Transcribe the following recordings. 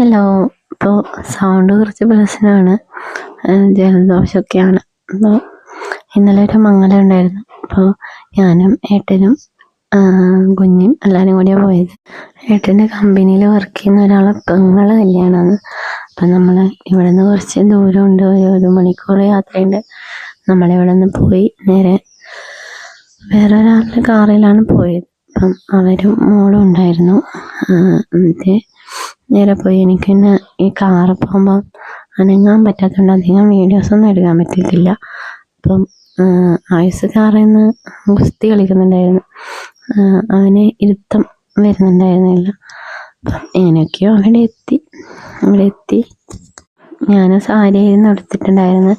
Hello. ഇപ്പോൾ sound കുറച്ച് പ്രശ്നമാണ്, ജലദോഷമൊക്കെയാണ്. അപ്പോൾ ഇന്നലെ ഒരു മംഗലം ഉണ്ടായിരുന്നു. അപ്പോൾ ഞാനും ഏട്ടനും കുഞ്ഞും എല്ലാവരും കൂടിയാണ് പോയത്. ഏട്ടൻ്റെ കമ്പനിയിൽ വർക്ക് ചെയ്യുന്ന ഒരാളെ പെങ്ങളെ കല്യാണമാണ്. അപ്പം നമ്മൾ ഇവിടെ നിന്ന് കുറച്ച് ദൂരമുണ്ട്, ഒരു മണിക്കൂർ യാത്രയുണ്ട്. നമ്മളിവിടെ നിന്ന് പോയി നേരെ വേറെ ഒരാളുടെ കാറിലാണ് പോയത്. അപ്പം അവരും മോളും ഉണ്ടായിരുന്നു. എന്നിട്ട് നേരെ പോയി. എനിക്ക് പിന്നെ ഈ കാറ് പോകുമ്പോൾ അനങ്ങാൻ പറ്റാത്തതുകൊണ്ട് അധികം വീഡിയോസൊന്നും എടുക്കാൻ പറ്റിയിട്ടില്ല. അപ്പം ആയുസ് കാറിൽ നിന്ന് ഗുസ്തി കളിക്കുന്നുണ്ടായിരുന്നു, അവന് ഇരുത്തം വരുന്നുണ്ടായിരുന്നില്ല. അപ്പം എങ്ങനെയൊക്കെയോ അവിടെ എത്തി ഞാൻ സാരിയായിരുന്നു എടുത്തിട്ടുണ്ടായിരുന്നത്.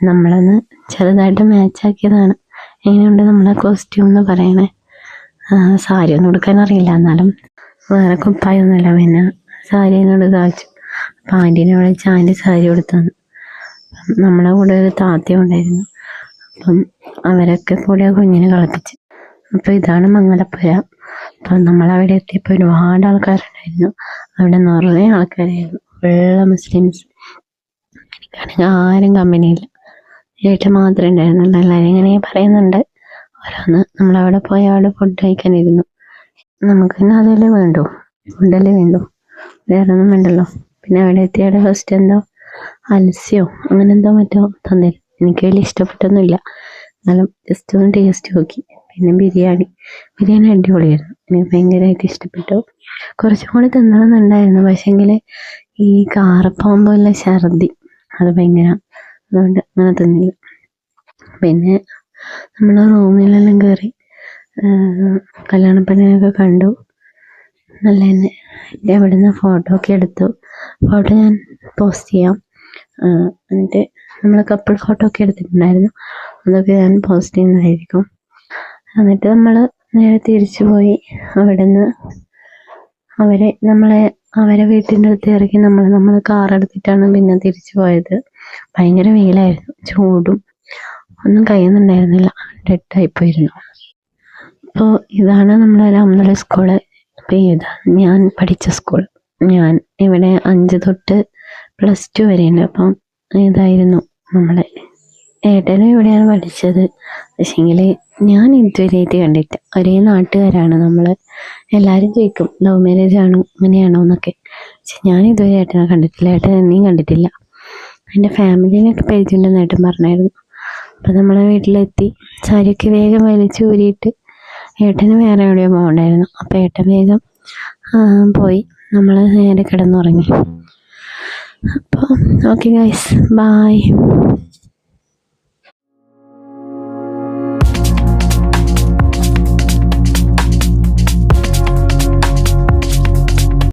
നമ്മളൊന്ന് ചെറുതായിട്ട് മാച്ചാക്കിയതാണ്. എങ്ങനെയുണ്ട് നമ്മളെ കോസ്റ്റ്യൂം എന്ന് പറയണേ. സാരി ഒന്നും എടുക്കാൻ അറിയില്ല, എന്നാലും വേറെ കുപ്പായൊന്നുമില്ല. പിന്നെ സാരിനോട് കാച്ചു. അപ്പം ആൻറ്റീനെ വിളിച്ച് ആൻറ്റി സാരി കൊടുത്തന്നു. നമ്മളെ കൂടെ ഒരു താത്തയും ഉണ്ടായിരുന്നു. അപ്പം അവരൊക്കെ കൂടെ കുഞ്ഞിനെ കളിപ്പിച്ച്. അപ്പോൾ ഇതാണ് മംഗലപ്പുര. അപ്പം നമ്മളവിടെ എത്തിയപ്പോൾ ഒരുപാട് ആൾക്കാരുണ്ടായിരുന്നു. അവിടെ നിറയെ ആൾക്കാരായിരുന്നു, ഫുള്ള് മുസ്ലിംസ്. എനിക്കാണെങ്കിൽ ആരും കമ്പനിയില്ല, ഏട്ടൻ മാത്രമേ ഉണ്ടായിരുന്നുള്ളൂ. എല്ലാവരും ഇങ്ങനെ പറയുന്നുണ്ട് ഓരോന്ന്. നമ്മളവിടെ പോയി അവിടെ ഫുഡ് കഴിക്കാനിരുന്നു. നമുക്ക് പിന്നെ അതല്ലേ വേണ്ടു, ഫുഡല്ലേ വേണ്ടു, വേറെ ഒന്നും വേണ്ടല്ലോ. പിന്നെ അവിടെ എത്തിയുടെ ഫസ്റ്റ് എന്തോ അൽസ്യോ അങ്ങനെ എന്തോ മറ്റോ തന്നിരുന്നു. എനിക്ക് വലിയ ഇഷ്ടപ്പെട്ടൊന്നുമില്ല, എന്നാലും ജസ്റ്റ് ഒന്ന് ടേസ്റ്റ് നോക്കി. പിന്നെ ബിരിയാണി അടിപൊളിയായിരുന്നു, എനിക്ക് ഭയങ്കരമായിട്ട് ഇഷ്ടപ്പെട്ടു. കുറച്ചും കൂടി തിന്നണമെന്നുണ്ടായിരുന്നു, പക്ഷേങ്കിൽ ഈ കാറ് പോകുമ്പോൾ ഉള്ള ഛർദി അത് ഭയങ്കര, അതുകൊണ്ട് അങ്ങനെ തിന്നില്ല. പിന്നെ നമ്മൾ റൂമിലെല്ലാം കയറി കല്യാണപ്പെണ്ണിനൊക്കെ കണ്ടു. നല്ല തന്നെ അവിടെ നിന്ന് ഫോട്ടോ ഒക്കെ എടുത്തു. ഫോട്ടോ ഞാൻ പോസ്റ്റ് ചെയ്യാം. എന്നിട്ട് നമ്മൾ കപ്പിൾ ഫോട്ടോ ഒക്കെ എടുത്തിട്ടുണ്ടായിരുന്നു, അതൊക്കെ ഞാൻ പോസ്റ്റ് ചെയ്യുന്നതായിരിക്കും. എന്നിട്ട് നമ്മൾ നേരെ തിരിച്ചു പോയി. അവിടെ നിന്ന് അവരെ വീട്ടിൻ്റെ അടുത്ത് ഇറക്കി നമ്മൾ കാർ എടുത്തിട്ടാണ് പിന്നെ തിരിച്ചു പോയത്. ഭയങ്കര വെയിലായിരുന്നു, ചൂടും ഒന്നും കഴിയുന്നുണ്ടായിരുന്നില്ല, ഡെഡായിപ്പോയിരുന്നു. അപ്പോൾ ഇതാണ് നമ്മളെ രാമനഗർ സ്കൂള്. അപ്പോൾ ഇതാണ് ഞാൻ പഠിച്ച സ്കൂൾ. ഞാൻ ഇവിടെ 5 തൊട്ട് +2 വരെയുണ്ട്. അപ്പം ഇതായിരുന്നു നമ്മളെ. ഏട്ടനും ഇവിടെയാണ് പഠിച്ചത്. പക്ഷേങ്കിൽ ഞാൻ ഇതുവരെയായിട്ട് കണ്ടിട്ട്, ഒരേ നാട്ടുകാരാണ് നമ്മൾ. എല്ലാവരും ചോദിക്കും ലവ് മാരേജ് ആണോ അങ്ങനെയാണോ എന്നൊക്കെ. പക്ഷെ ഞാൻ ഇതുവരെ ഏട്ടനെ കണ്ടിട്ടില്ല, ഏട്ടൻ എന്നെയും കണ്ടിട്ടില്ല. എൻ്റെ ഫാമിലീനൊക്കെ പരിചയമുണ്ടെന്ന് ഏട്ടൻ പറഞ്ഞായിരുന്നു. അപ്പം നമ്മളെ വീട്ടിലെത്തി. സാരിയൊക്കെ വേഗം വലിച്ച് ഊരിയിട്ട് ഏട്ടന് വേറെ എവിടെയോ പോകണ്ടായിരുന്നു. അപ്പം ഏട്ടൻ വേഗം പോയി. നമ്മൾ നേരെ കിടന്നുറങ്ങി. അപ്പോൾ ഓക്കെ ഗൈസ്, ബൈ.